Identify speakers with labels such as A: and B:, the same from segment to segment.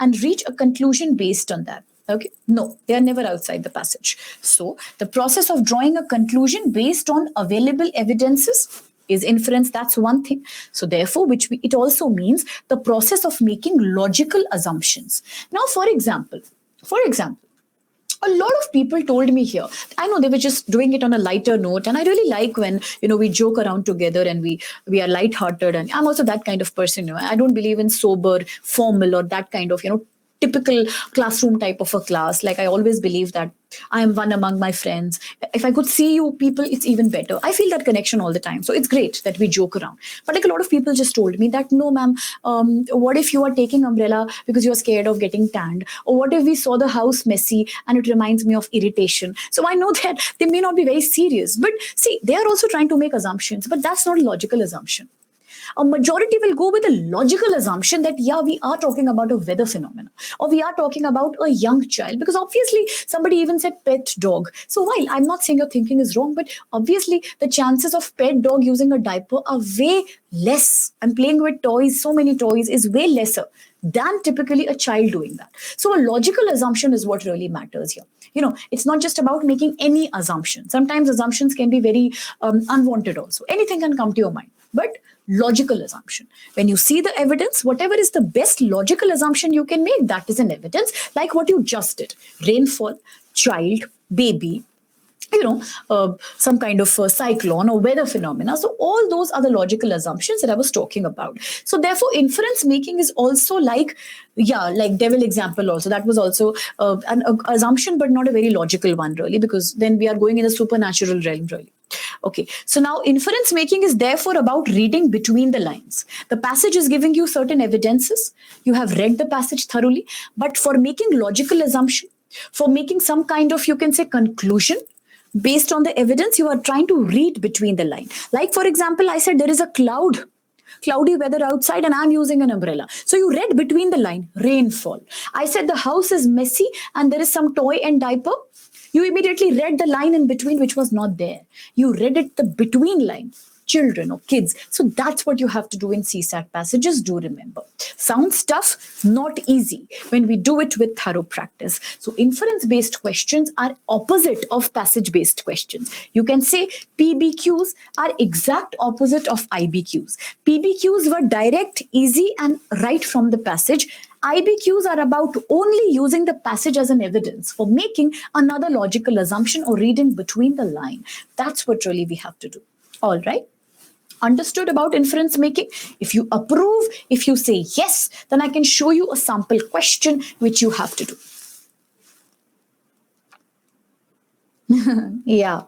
A: and reach a conclusion based on that. Okay, no, they are never outside the passage. So the process of drawing a conclusion based on available evidences is inference. That's one thing. So therefore, it also means the process of making logical assumptions. Now, for example, a lot of people told me here, I know they were just doing it on a lighter note, and I really like when we joke around together and we are lighthearted, and I'm also that kind of person. I don't believe in sober, formal, or that kind of typical classroom type of a class. Like, I always believe that I am one among my friends. If I could see you people, it's even better. I feel that connection all the time. So it's great that we joke around. But like, a lot of people just told me that, no, ma'am, what if you are taking umbrella because you're scared of getting tanned? Or what if we saw the house messy and it reminds me of irritation? So I know that they may not be very serious. But see, they are also trying to make assumptions. But that's not a logical assumption. A majority will go with a logical assumption that, yeah, we are talking about a weather phenomenon, or we are talking about a young child, because obviously somebody even said pet dog. So while I'm not saying your thinking is wrong, but obviously the chances of pet dog using a diaper are way less, and playing with toys, so many toys, is way lesser than typically a child doing that. So a logical assumption is what really matters here. It's not just about making any assumption. Sometimes assumptions can be very unwanted also. Anything can come to your mind. But logical assumption, when you see the evidence, whatever is the best logical assumption you can make, that is an evidence, like what you just did. Rainfall, child, baby, some kind of cyclone or weather phenomena. So all those are the logical assumptions that I was talking about. So therefore, inference making is also like devil example also. That was also an assumption, but not a very logical one, really, because then we are going in the supernatural realm, really. Okay, so now inference making is therefore about reading between the lines. The passage is giving you certain evidences. You have read the passage thoroughly, but for making logical assumption, for making some kind of, you can say, conclusion, based on the evidence, you are trying to read between the line. Like, for example, I said there is a cloudy weather outside and I'm using an umbrella. So you read between the line, rainfall. I said the house is messy and there is some toy and diaper. You immediately read the line in between, which was not there. You read it the between line, children or kids. So that's what you have to do in CSAT passages. Do remember. Sounds tough, not easy when we do it with thorough practice. So inference-based questions are opposite of passage-based questions. You can say PBQs are exact opposite of IBQs. PBQs were direct, easy, and right from the passage. IBQs are about only using the passage as an evidence for making another logical assumption or reading between the line. That's what really we have to do. All right. Understood about inference making? If you approve, if you say yes, then I can show you a sample question which you have to do. Yeah.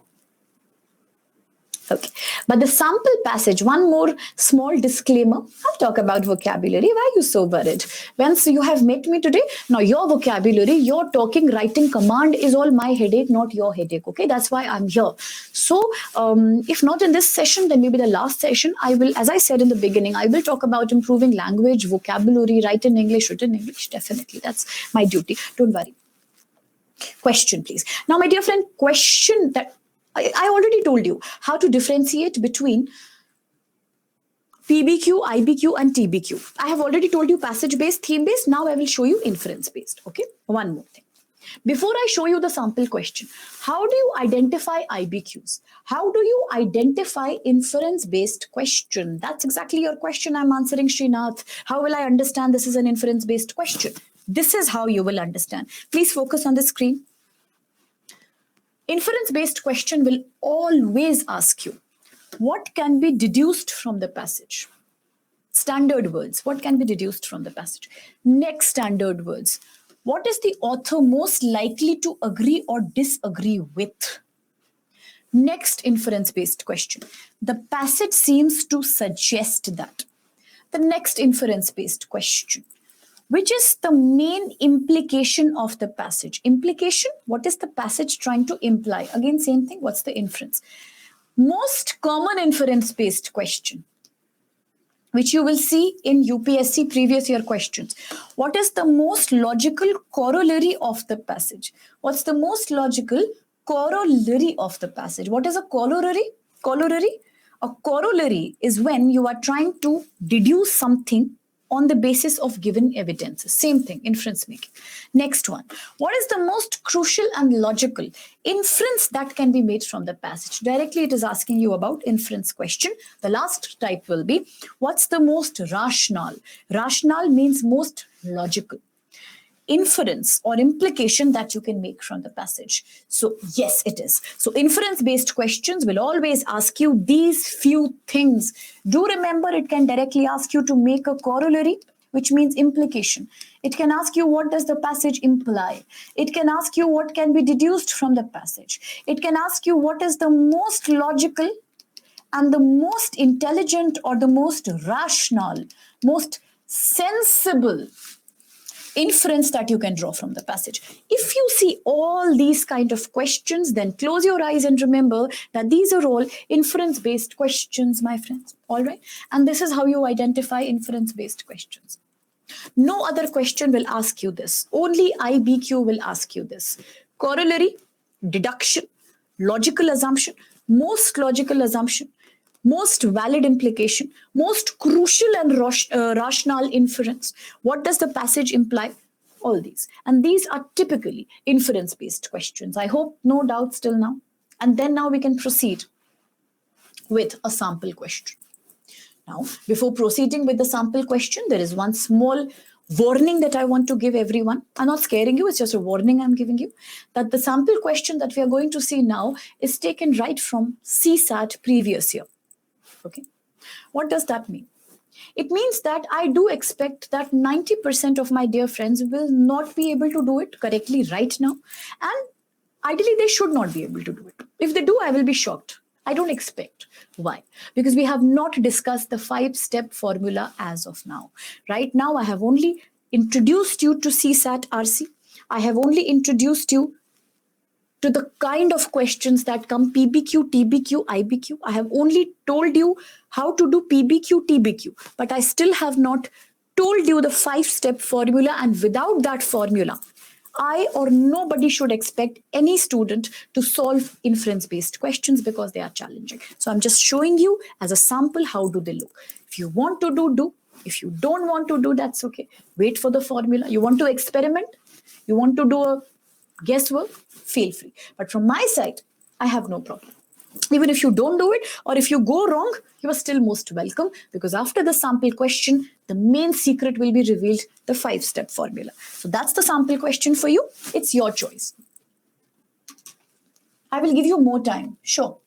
A: Okay. But the sample passage, one more small disclaimer. I'll talk about vocabulary. Why are you so worried? Once you have met me today, now your vocabulary, your talking, writing command is all my headache, not your headache. Okay. That's why I'm here. So if not in this session, then maybe the last session, I will, as I said in the beginning, I will talk about improving language, vocabulary, written English, written English. Definitely. That's my duty. Don't worry. Question, please. Now, my dear friend, question that I already told you how to differentiate between PBQ, IBQ, and TBQ. I have already told you passage-based, theme-based. Now I will show you inference-based. Okay, one more thing. Before I show you the sample question, how do you identify IBQs? How do you identify inference-based question? That's exactly your question I'm answering, Srinath. How will I understand this is an inference-based question? This is how you will understand. Please focus on the screen. Inference-based question will always ask you, what can be deduced from the passage? Standard words, what can be deduced from the passage? Next standard words, what is the author most likely to agree or disagree with? Next inference-based question, the passage seems to suggest that. The next inference-based question, which is the main implication of the passage? Implication, what is the passage trying to imply? Again, same thing, what's the inference? Most common inference-based question, which you will see in UPSC previous year questions. What is the most logical corollary of the passage? What's the most logical corollary of the passage? What is a corollary? A corollary is when you are trying to deduce something on the basis of given evidence. Same thing, inference making. Next one. What is the most crucial and logical inference that can be made from the passage? Directly it is asking you about inference question. The last type will be, what's the most rational? Rational means most logical inference or implication that you can make from the passage. So yes, it is. So inference based questions will always ask you these few things. Do remember, it can directly ask you to make a corollary, which means implication. It can ask you, what does the passage imply? It can ask you what can be deduced from the passage. It can ask you what is the most logical and the most intelligent or the most rational, most sensible inference that you can draw from the passage. If you see all these kind of questions, then close your eyes and remember that these are all inference-based questions, my friends. All right? And this is how you identify inference-based questions. No other question will ask you this. Only IBQ will ask you this. Corollary, deduction, logical assumption, most logical assumption, most valid implication, most crucial and rational inference. What does the passage imply? All these. And these are typically inference-based questions. I hope no doubts till now. And then now we can proceed with a sample question. Now, before proceeding with the sample question, there is one small warning that I want to give everyone. I'm not scaring you, it's just a warning I'm giving you, that the sample question that we are going to see now is taken right from CSAT previous year. Okay. What does that mean? It means that I do expect that 90% of my dear friends will not be able to do it correctly right now. And ideally, they should not be able to do it. If they do, I will be shocked. I don't expect. Why? Because we have not discussed the 5-step formula as of now. Right now, I have only introduced you to CSAT RC. I have only introduced you to the kind of questions that come PBQ, TBQ, IBQ. I have only told you how to do PBQ, TBQ, but I still have not told you the 5-step formula. And without that formula, I or nobody should expect any student to solve inference-based questions because they are challenging. So I'm just showing you as a sample, how do they look? If you want to do. If you don't want to do, that's okay. Wait for the formula. You want to experiment? You want to do a guesswork? Feel free. But from my side, I have no problem. Even if you don't do it or if you go wrong, you are still most welcome, because after the sample question, the main secret will be revealed, the 5-step formula. So that's the sample question for you. It's your choice. I will give you more time. Sure.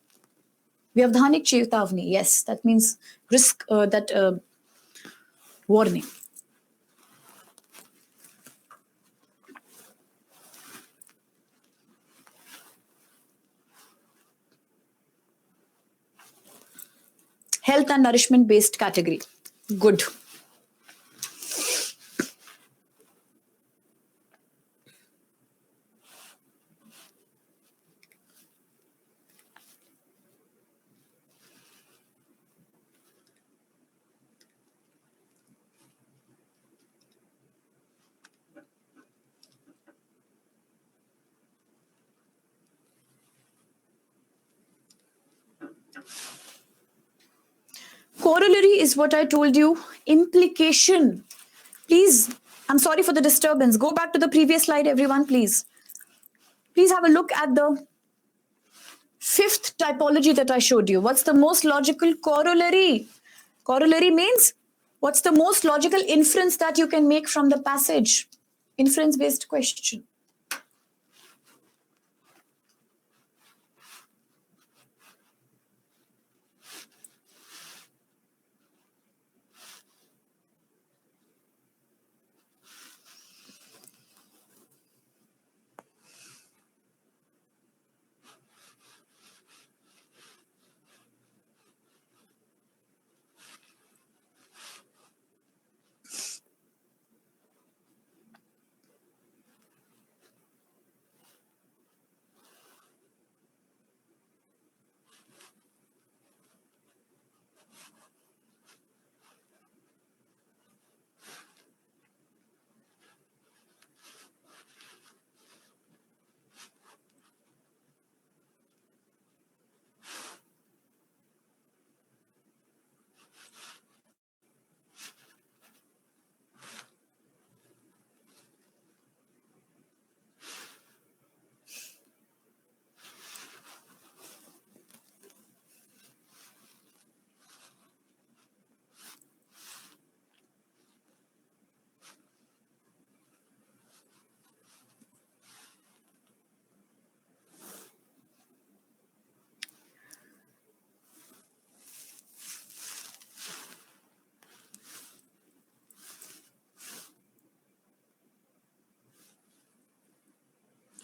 A: Vyavdhanik Chetavni. Yes, that means risk, warning. Health and nourishment based category. Good. Corollary is what I told you. Implication. Please, I'm sorry for the disturbance. Go back to the previous slide, everyone, please. Please have a look at the 5th typology that I showed you. What's the most logical corollary? Corollary means what's the most logical inference that you can make from the passage? Inference-based question.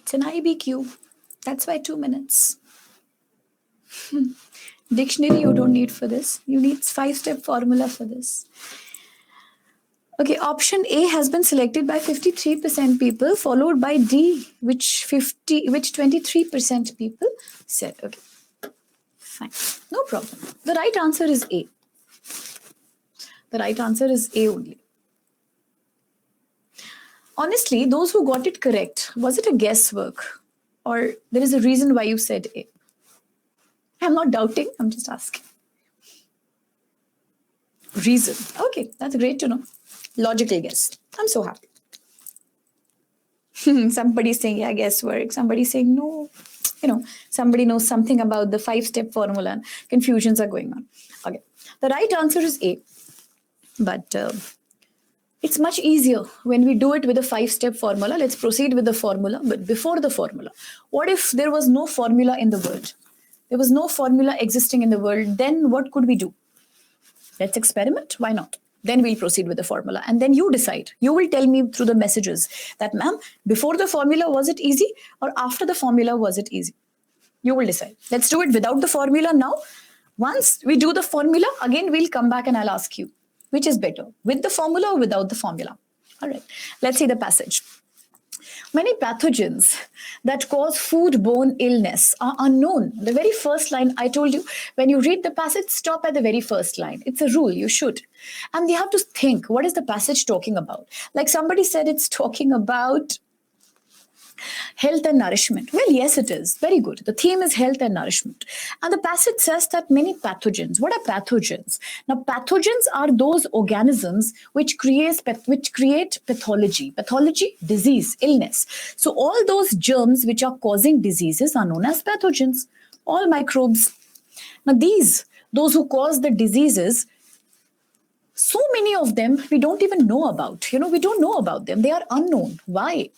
A: It's an IBQ. That's why 2 minutes. Dictionary you don't need for this. You need 5-step formula for this. Okay, option A has been selected by 53% people, followed by D, which 23% people said. Okay, fine, no problem. The right answer is A. The right answer is A only. Honestly, those who got it correct, was it a guesswork, or there is a reason why you said A? I'm not doubting. I'm just asking. Reason. Okay, that's great to know. Logical guess. I'm so happy. Somebody's saying, yeah, guesswork. Somebody's saying, no. Somebody knows something about the 5-step formula and confusions are going on. Okay. The right answer is A. But it's much easier when we do it with a 5-step formula. Let's proceed with the formula. But before the formula, what if there was no formula in the world? There was no formula existing in the world. Then what could we do? Let's experiment. Why not? Then we'll proceed with the formula. And then you decide. You will tell me through the messages that, ma'am, before the formula, was it easy? Or after the formula, was it easy? You will decide. Let's do it without the formula now. Once we do the formula, again, we'll come back and I'll ask you, which is better, with the formula or without the formula? All right. Let's see the passage. Many pathogens that cause foodborne illness are unknown. The very first line, I told you, when you read the passage, stop at the very first line. It's a rule, you should. And you have to think, what is the passage talking about? Like somebody said, it's talking about health and nourishment. Well, yes, it is. Very good. The theme is health and nourishment. And the passage says that many pathogens. What are pathogens? Now, pathogens are those organisms which create pathology. Pathology, disease, illness. So all those germs which are causing diseases are known as pathogens. All microbes. Now, those who cause the diseases, so many of them we don't even know about. We don't know about them. They are unknown. Why?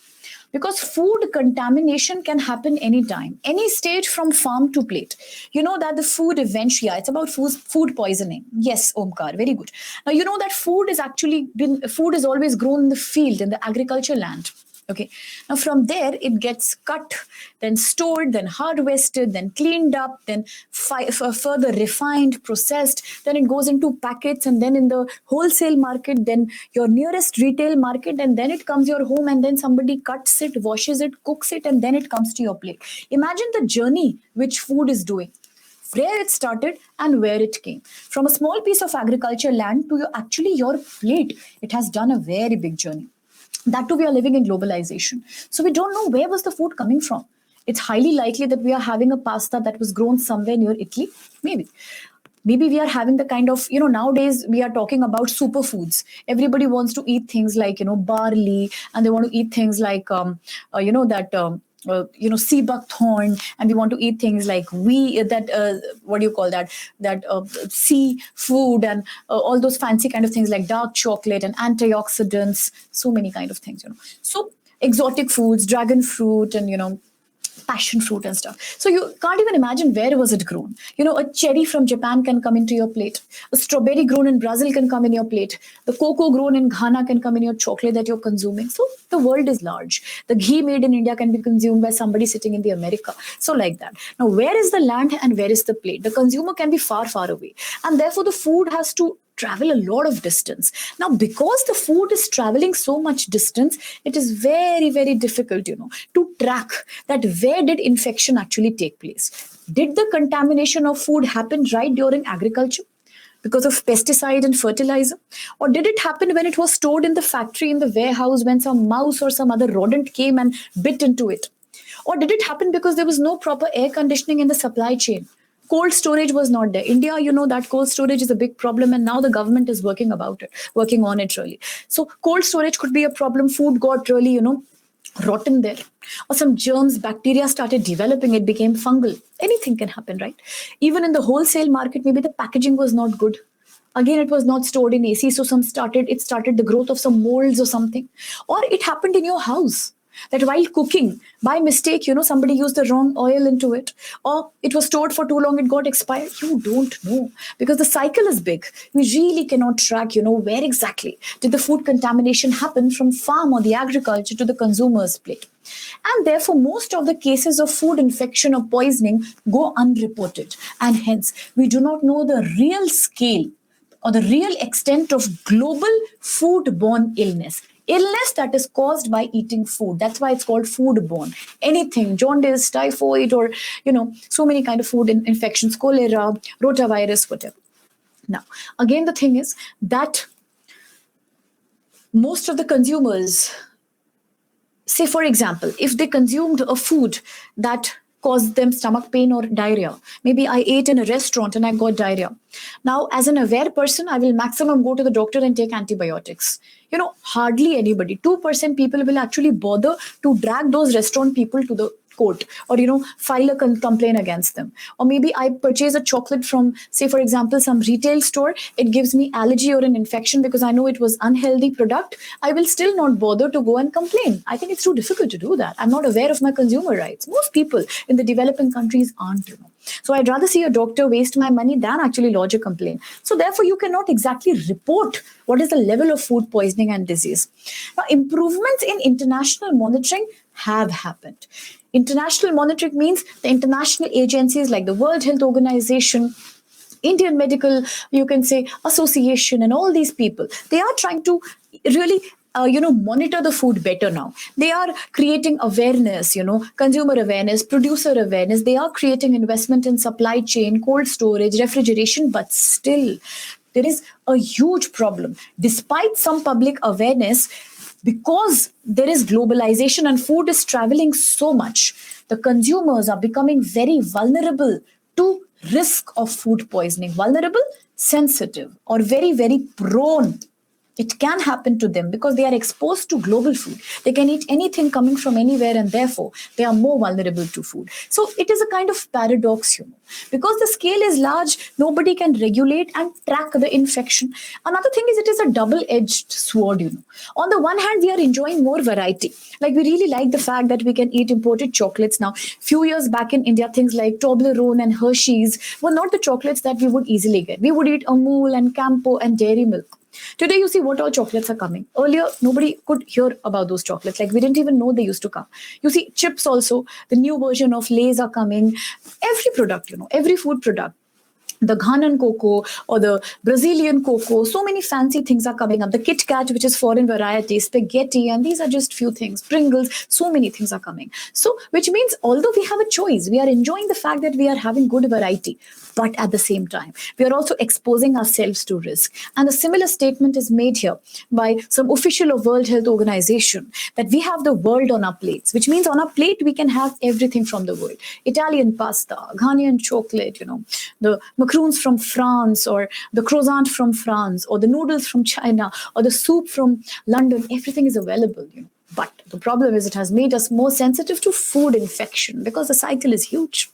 A: Because food contamination can happen anytime, any stage from farm to plate. You know that the food eventually, it's about food poisoning. Yes, Omkar, very good. Now, you know that food is always grown in the field, in the agriculture land. Okay. Now, from there, it gets cut, then stored, then harvested, then cleaned up, then further refined, processed. Then it goes into packets and then in the wholesale market, then your nearest retail market, and then it comes your home and then somebody cuts it, washes it, cooks it, and then it comes to your plate. Imagine the journey which food is doing. Where it started and where it came. From a small piece of agriculture land to your plate, it has done a very big journey. That too, we are living in globalization. So we don't know where was the food coming from. It's highly likely that we are having a pasta that was grown somewhere near Italy. Maybe we are having the kind of, nowadays we are talking about superfoods. Everybody wants to eat things like, barley, and they want to eat things like, sea buckthorn, and we want to eat things like seafood and all those fancy kind of things like dark chocolate and antioxidants, so many kind of things, So exotic foods, dragon fruit and, passion fruit and stuff. So you can't even imagine where was it grown. A cherry from Japan can come into your plate. A strawberry grown in Brazil can come in your plate. The cocoa grown in Ghana can come in your chocolate that you're consuming. So the world is large. The ghee made in India can be consumed by somebody sitting in the America. So like that. Now, where is the land and where is the plate? The consumer can be far, far away. And therefore, the food has to travel a lot of distance. Now, because the food is traveling so much distance, it is very, very difficult, to track that where did infection actually take place. Did the contamination of food happen right during agriculture because of pesticide and fertilizer? Or did it happen when it was stored in the factory, in the warehouse, when some mouse or some other rodent came and bit into it? Or did it happen because there was no proper air conditioning in the supply chain? Cold storage was not there. India, that cold storage is a big problem, and now the government is working on it really. So cold storage could be a problem. Food got really, rotten there. Or some germs, bacteria started developing, it became fungal. Anything can happen, right? Even in the wholesale market, maybe the packaging was not good. Again, it was not stored in AC, so it started the growth of some molds or something. Or it happened in your house. That while cooking, by mistake, somebody used the wrong oil into it, or it was stored for too long, it got expired. You don't know, because the cycle is big. We really cannot track, where exactly did the food contamination happen from farm or the agriculture to the consumer's plate. And therefore, most of the cases of food infection or poisoning go unreported. And hence, we do not know the real scale or the real extent of global foodborne illness that is caused by eating food. That's why it's called foodborne. Anything, jaundice, typhoid, or so many kind of food infections, cholera, rotavirus, whatever. Now, again, the thing is that most of the consumers, say for example, if they consumed a food that caused them stomach pain or diarrhea. Maybe I ate in a restaurant and I got diarrhea. Now, as an aware person, I will maximum go to the doctor and take antibiotics. Hardly anybody, 2% people will actually bother to drag those restaurant people to the court, or file a complaint against them. Or maybe I purchase a chocolate from, say for example, some retail store. It gives me allergy or an infection because I know it was unhealthy product. I will still not bother to go and complain. I think it's too difficult to do that. I'm not aware of my consumer rights. Most people in the developing countries aren't. So I'd rather see a doctor waste my money than actually lodge a complaint. So therefore, you cannot exactly report what is the level of food poisoning and disease. Now, improvements in international monitoring have happened. International monitoring means the international agencies like the World Health Organization, Indian Medical, you can say, Association, and all these people, they are trying to really monitor the food better now. They are creating awareness, consumer awareness, producer awareness. They are creating investment in supply chain, cold storage, refrigeration, but still there is a huge problem. Despite some public awareness, because there is globalization and food is traveling so much, the consumers are becoming very vulnerable to risk of food poisoning. Vulnerable, sensitive, or very, very prone. It can happen to them because they are exposed to global food. They can eat anything coming from anywhere, and therefore they are more vulnerable to food. So it is a kind of paradox, because the scale is large, nobody can regulate and track the infection. Another thing is it is a double-edged sword, On the one hand, we are enjoying more variety. Like we really like the fact that we can eat imported chocolates now. Few years back in India, things like Toblerone and Hershey's were not the chocolates that we would easily get. We would eat Amul and Campo and Dairy Milk. Today, you see what all chocolates are coming. Earlier, nobody could hear about those chocolates. Like we didn't even know they used to come. You see, chips also, the new version of Lay's are coming. Every product, every food product. The Ghanan cocoa or the Brazilian cocoa, so many fancy things are coming up. The Kit Kat, which is foreign variety, spaghetti, and these are just few things. Pringles, so many things are coming. So, which means although we have a choice, we are enjoying the fact that we are having good variety. But at the same time, we are also exposing ourselves to risk. And a similar statement is made here by some official of World Health Organization that we have the world on our plates, which means on our plate, we can have everything from the world. Italian pasta, Ghanaian chocolate, the macaroons from France, or the croissant from France, or the noodles from China, or the soup from London. Everything is available, But the problem is it has made us more sensitive to food infection because the cycle is huge.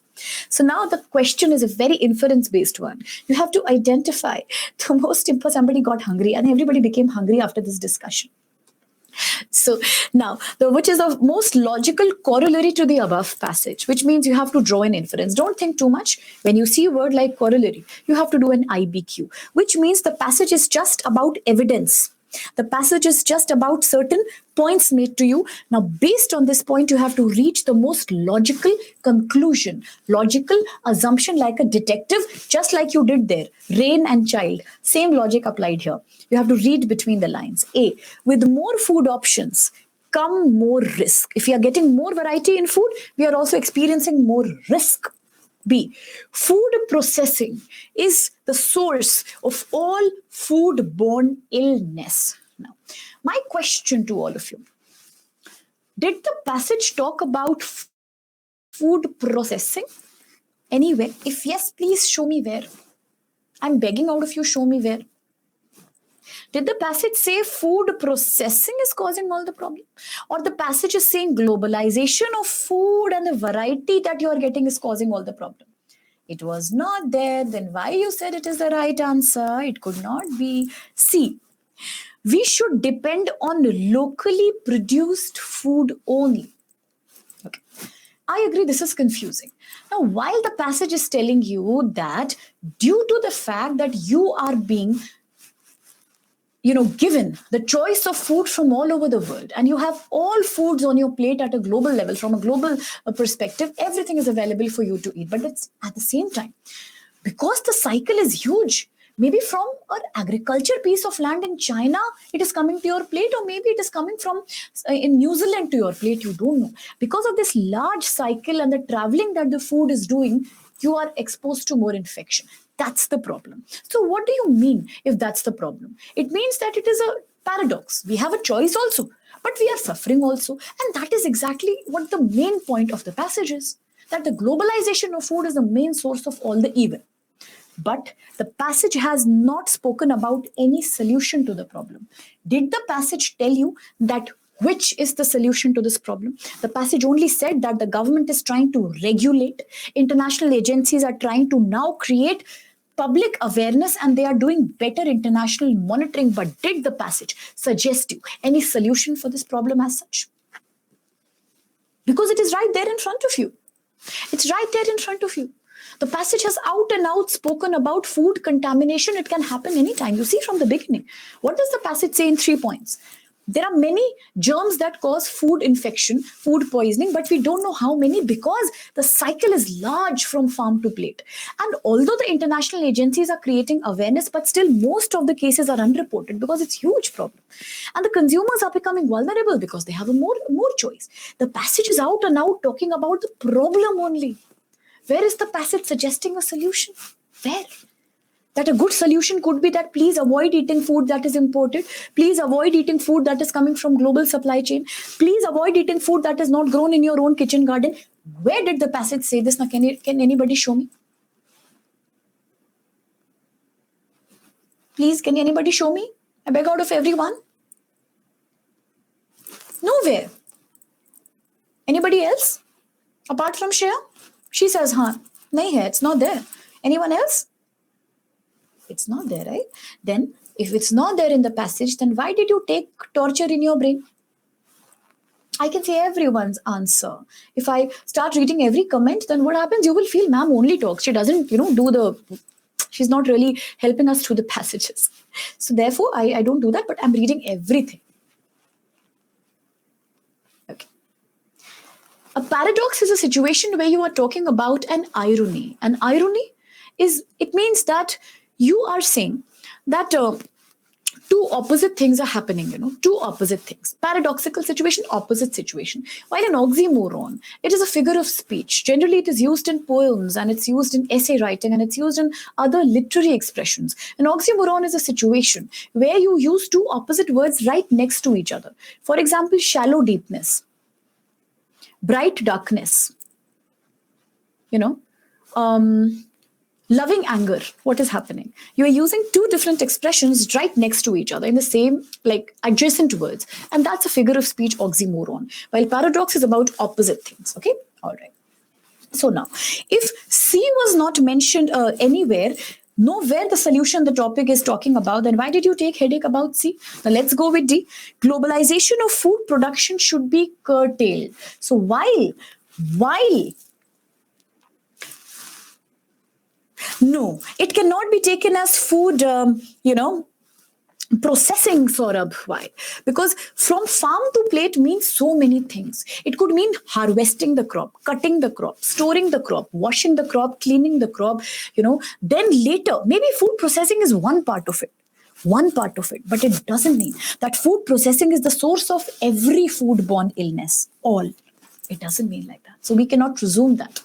A: So now the question is a very inference-based one. You have to identify the most important. Somebody got hungry and everybody became hungry after this discussion. So now, which is the most logical corollary to the above passage, which means you have to draw an inference. Don't think too much. When you see a word like corollary, you have to do an IBQ, which means the passage is just about evidence. The passage is just about certain points made to you. Now, based on this point, you have to reach the most logical conclusion, logical assumption like a detective, just like you did there. Rain and child, same logic applied here. You have to read between the lines. A, with more food options, come more risk. If we are getting more variety in food, we are also experiencing more risk. B, food processing is the source of all foodborne illness. Now, my question to all of you, did the passage talk about food processing anywhere? If yes, please show me where. I'm begging out of you, show me where. Did the passage say food processing is causing all the problem? Or the passage is saying globalization of food and the variety that you are getting is causing all the problem? It was not there. Then why you said it is the right answer? It could not be. C. we should depend on locally produced food only. Okay. I agree this is confusing. Now, while the passage is telling you that due to the fact that you are being given the choice of food from all over the world, and you have all foods on your plate at a global level, from a global perspective, everything is available for you to eat. But it's at the same time, because the cycle is huge, maybe from an agriculture piece of land in China, it is coming to your plate, or maybe it is coming from in New Zealand to your plate, you don't know. Because of this large cycle and the traveling that the food is doing, you are exposed to more infection. That's the problem. So what do you mean if that's the problem? It means that it is a paradox. We have a choice also, but we are suffering also. And that is exactly what the main point of the passage is, that the globalization of food is the main source of all the evil. But the passage has not spoken about any solution to the problem. Did the passage tell you that which is the solution to this problem? The passage only said that the government is trying to regulate, international agencies are trying to now create public awareness, and they are doing better international monitoring. But did the passage suggest you any solution for this problem as such? Because it is right there in front of you. It's right there in front of you. The passage has out and out spoken about food contamination. It can happen anytime. You see from the beginning. What does the passage say in 3 points? There are many germs that cause food infection, food poisoning, but we don't know how many because the cycle is large from farm to plate. And although the international agencies are creating awareness, but still most of the cases are unreported because it's a huge problem. And the consumers are becoming vulnerable because they have a more choice. The passage is out and out talking about the problem only. Where is the passage suggesting a solution? Where? That a good solution could be that please avoid eating food that is imported. Please avoid eating food that is coming from global supply chain. Please avoid eating food that is not grown in your own kitchen garden. Where did the passage say this? Now, can anybody show me? Please, can anybody show me? I beg out of everyone. Nowhere. Anybody else? Apart from Shreya? She says, nahi hai, it's not there. Anyone else? It's not there, right? Then, if it's not there in the passage, then why did you take torture in your brain? I can say everyone's answer. If I start reading every comment, then what happens? You will feel ma'am only talks. She doesn't, she's not really helping us through the passages. So therefore, I don't do that, but I'm reading everything. Okay. A paradox is a situation where you are talking about an irony. An irony it means that you are saying that two opposite things are happening, two opposite things. Paradoxical situation, opposite situation. While an oxymoron, it is a figure of speech. Generally, it is used in poems, and it's used in essay writing, and it's used in other literary expressions. An oxymoron is a situation where you use two opposite words right next to each other. For example, shallow deepness, bright darkness, loving anger. What is happening? You are using two different expressions right next to each other in the same, adjacent words. And that's a figure of speech oxymoron. While paradox is about opposite things. Okay? All right. So now, if C was not mentioned anywhere, nowhere the solution the topic is talking about, then why did you take headache about C? Now let's go with D. Globalization of food production should be curtailed. So while no, it cannot be taken as food, processing, Saurabh. Why? Because from farm to plate means so many things. It could mean harvesting the crop, cutting the crop, storing the crop, washing the crop, cleaning the crop, then later, maybe food processing is one part of it. But it doesn't mean that food processing is the source of every foodborne illness. All. It doesn't mean like that. So we cannot presume that.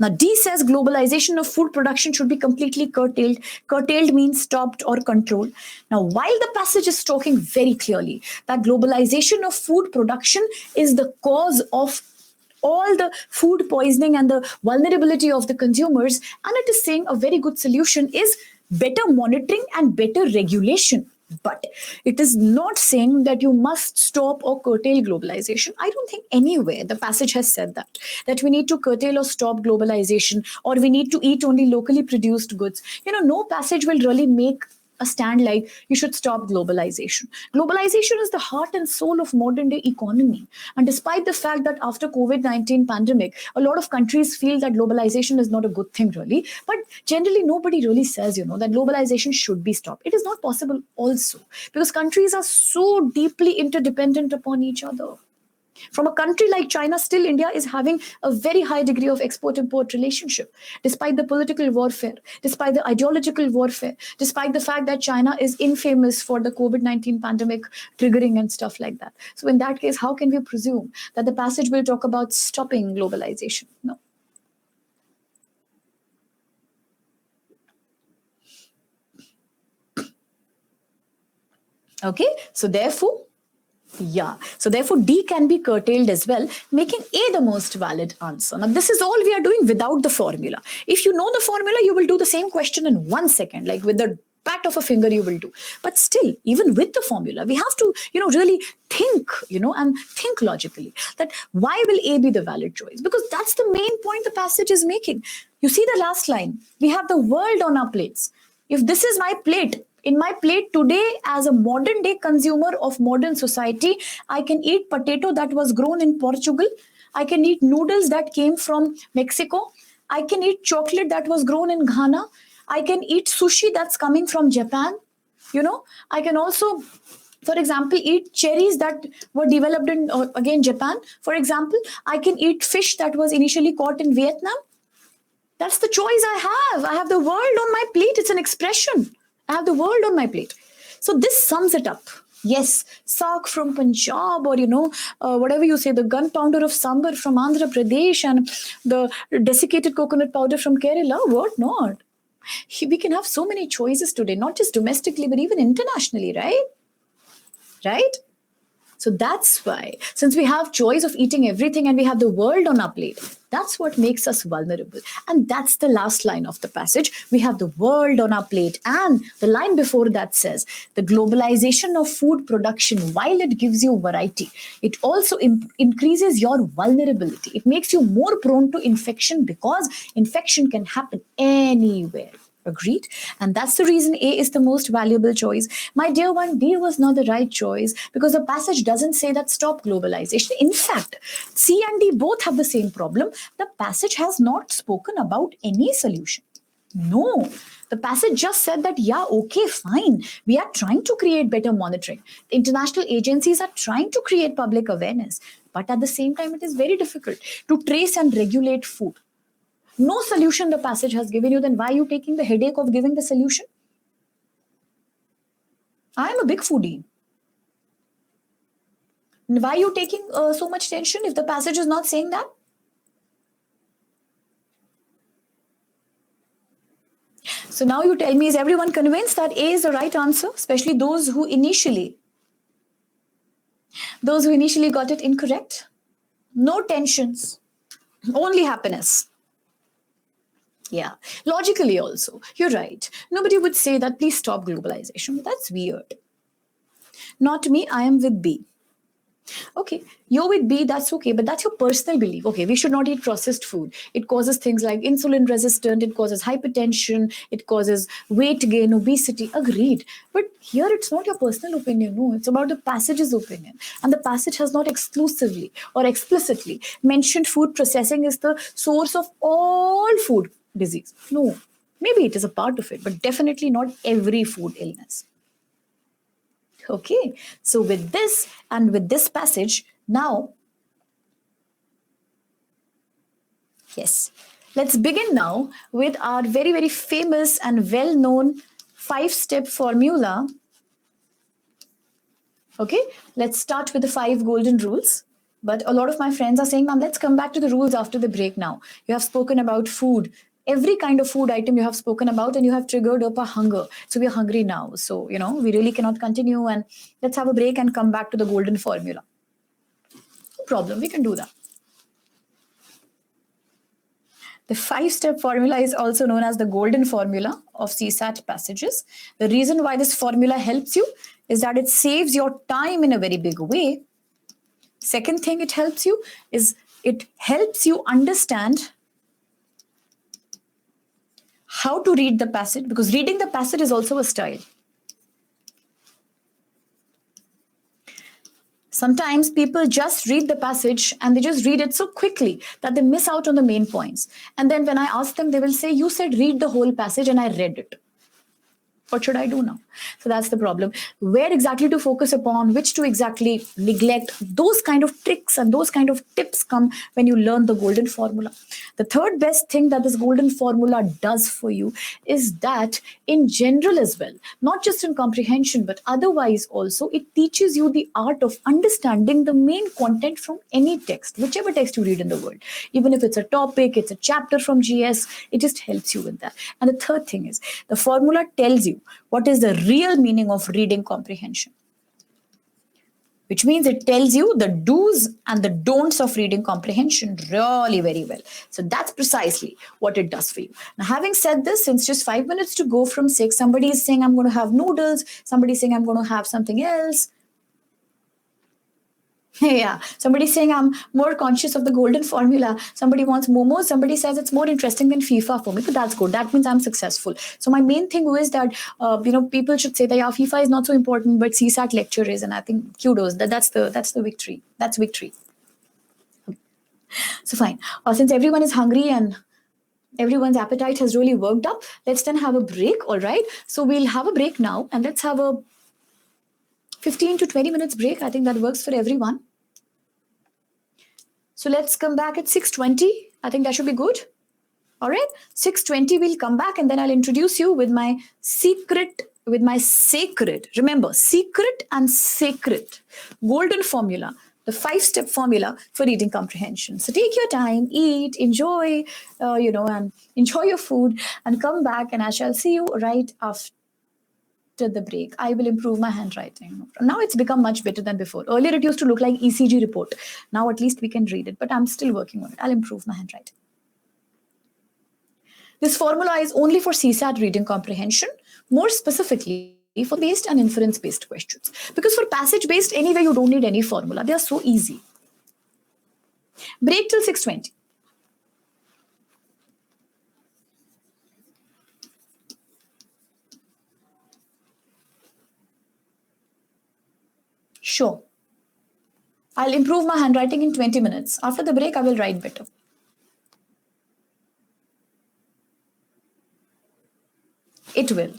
A: Now, D says globalization of food production should be completely curtailed. Curtailed means stopped or controlled. Now, while the passage is talking very clearly that globalization of food production is the cause of all the food poisoning and the vulnerability of the consumers, and it is saying a very good solution is better monitoring and better regulation. But it is not saying that you must stop or curtail globalization. I don't think anywhere the passage has said that we need to curtail or stop globalization, or we need to eat only locally produced goods. No passage will really make a stand like you should stop globalization. Globalization is the heart and soul of modern day economy. And despite the fact that after COVID-19 pandemic, a lot of countries feel that globalization is not a good thing really, but generally nobody really says, that globalization should be stopped. It is not possible also because countries are so deeply interdependent upon each other. From a country like China, still India is having a very high degree of export-import relationship, despite the political warfare, despite the ideological warfare, despite the fact that China is infamous for the COVID-19 pandemic triggering and stuff like that. So in that case, how can we presume that the passage will talk about stopping globalization? No. Okay, so therefore, D can be curtailed as well, making A the most valid answer. Now, this is all we are doing without the formula. If you know the formula, you will do the same question in 1 second, like with the pat of a finger you will do. But still, even with the formula, we have to, really think, and think logically that why will A be the valid choice? Because that's the main point the passage is making. You see the last line, we have the world on our plates. If this is my plate, in my plate today, as a modern day consumer of modern society, I can eat potato that was grown in Portugal. I can eat noodles that came from Mexico. I can eat chocolate that was grown in Ghana. I can eat sushi that's coming from Japan. I can also, for example, eat cherries that were developed in, again, Japan. For example, I can eat fish that was initially caught in Vietnam. That's the choice I have. I have the world on my plate. It's an expression. I have the world on my plate. So this sums it up. Yes, saag from Punjab or, whatever you say, the gunpowder of sambar from Andhra Pradesh and the desiccated coconut powder from Kerala, what not? We can have so many choices today, not just domestically, but even internationally, right? Right? So that's why, since we have choice of eating everything and we have the world on our plate, that's what makes us vulnerable. And that's the last line of the passage. We have the world on our plate. And the line before that says, the globalization of food production, while it gives you variety, it also increases your vulnerability. It makes you more prone to infection because infection can happen anywhere. Agreed? And that's the reason A is the most valuable choice. My dear one, D was not the right choice because the passage doesn't say that stop globalization. In fact, C and D both have the same problem. The passage has not spoken about any solution. No, the passage just said that, yeah, okay, fine. We are trying to create better monitoring. The international agencies are trying to create public awareness. But at the same time, it is very difficult to trace and regulate food. No solution the passage has given you, then why are you taking the headache of giving the solution? I am a big foodie. Why are you taking so much tension if the passage is not saying that? So now you tell me, is everyone convinced that A is the right answer, especially those who initially got it incorrect? No tensions, only happiness. Yeah, logically also, you're right. Nobody would say that, please stop globalization. But that's weird. Not me, I am with B. Okay, you're with B, that's okay, but that's your personal belief. Okay, we should not eat processed food. It causes things like insulin resistant, it causes hypertension, it causes weight gain, obesity. Agreed. But here it's not your personal opinion. No, it's about the passage's opinion. And the passage has not exclusively or explicitly mentioned food processing is the source of all food disease. No, maybe it is a part of it, but definitely not every food illness. Okay, so with this and with this passage, now, yes, let's begin now with our very, very famous and well-known 5-step formula. Okay, let's start with the 5 golden rules. But a lot of my friends are saying, ma'am, let's come back to the rules after the break now. You have spoken about food. Every kind of food item you have spoken about and you have triggered up a hunger. So we're hungry now. So, we really cannot continue and let's have a break and come back to the golden formula. No problem, we can do that. The 5-step formula is also known as the golden formula of CSAT passages. The reason why this formula helps you is that it saves your time in a very big way. Second thing it helps you is it helps you understand how to read the passage, because reading the passage is also a style. Sometimes people just read the passage and they just read it so quickly that they miss out on the main points. And then when I ask them, they will say, "You said read the whole passage and I read it. What should I do now?" So that's the problem. Where exactly to focus upon, which to exactly neglect, those kind of tricks and those kind of tips come when you learn the golden formula. The third best thing that this golden formula does for you is that in general as well, not just in comprehension, but otherwise also, it teaches you the art of understanding the main content from any text, whichever text you read in the world. Even if it's a topic, it's a chapter from GS, it just helps you with that. And the third thing is, the formula tells you what is the real meaning of reading comprehension, which means it tells you the do's and the don'ts of reading comprehension really very well. So that's precisely what it does for you. Now, having said this, since just 5 minutes to go from 6, somebody is saying I'm going to have noodles, somebody is saying I'm going to have something else. Yeah, somebody's saying I'm more conscious of the golden formula. Somebody wants momos. Somebody says it's more interesting than FIFA for me. But that's good. That means I'm successful. So my main thing is that people should say that yeah, FIFA is not so important, but CSAT lecture is, and I think kudos. That's the victory. That's victory. So fine. Since everyone is hungry and everyone's appetite has really worked up, let's then have a break. All right. So we'll have a break now, and let's have a 15 to 20 minutes break. I think that works for everyone. So let's come back at 6:20. I think that should be good. All right. 6:20, we'll come back and then I'll introduce you with my sacred, remember, secret and sacred golden formula, the 5-step formula for reading comprehension. So take your time, eat, enjoy, and enjoy your food and come back and I shall see you right after the break. I will improve my handwriting. Now it's become much better than before. Earlier it used to look like ECG report. Now at least we can read it, but I'm still working on it. I'll improve my handwriting. This formula is only for CSAT reading comprehension, more specifically for based and inference based questions. Because for passage based, anyway, you don't need any formula. They are so easy. Break till 6:20. Sure. I'll improve my handwriting in 20 minutes. After the break, I will write better. It will.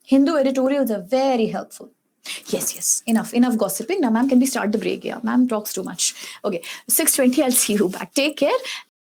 A: Hindu editorials are very helpful. Yes. Enough gossiping. Now, ma'am, can we start the break? Yeah, ma'am talks too much. Okay, 6:20, I'll see you back. Take care.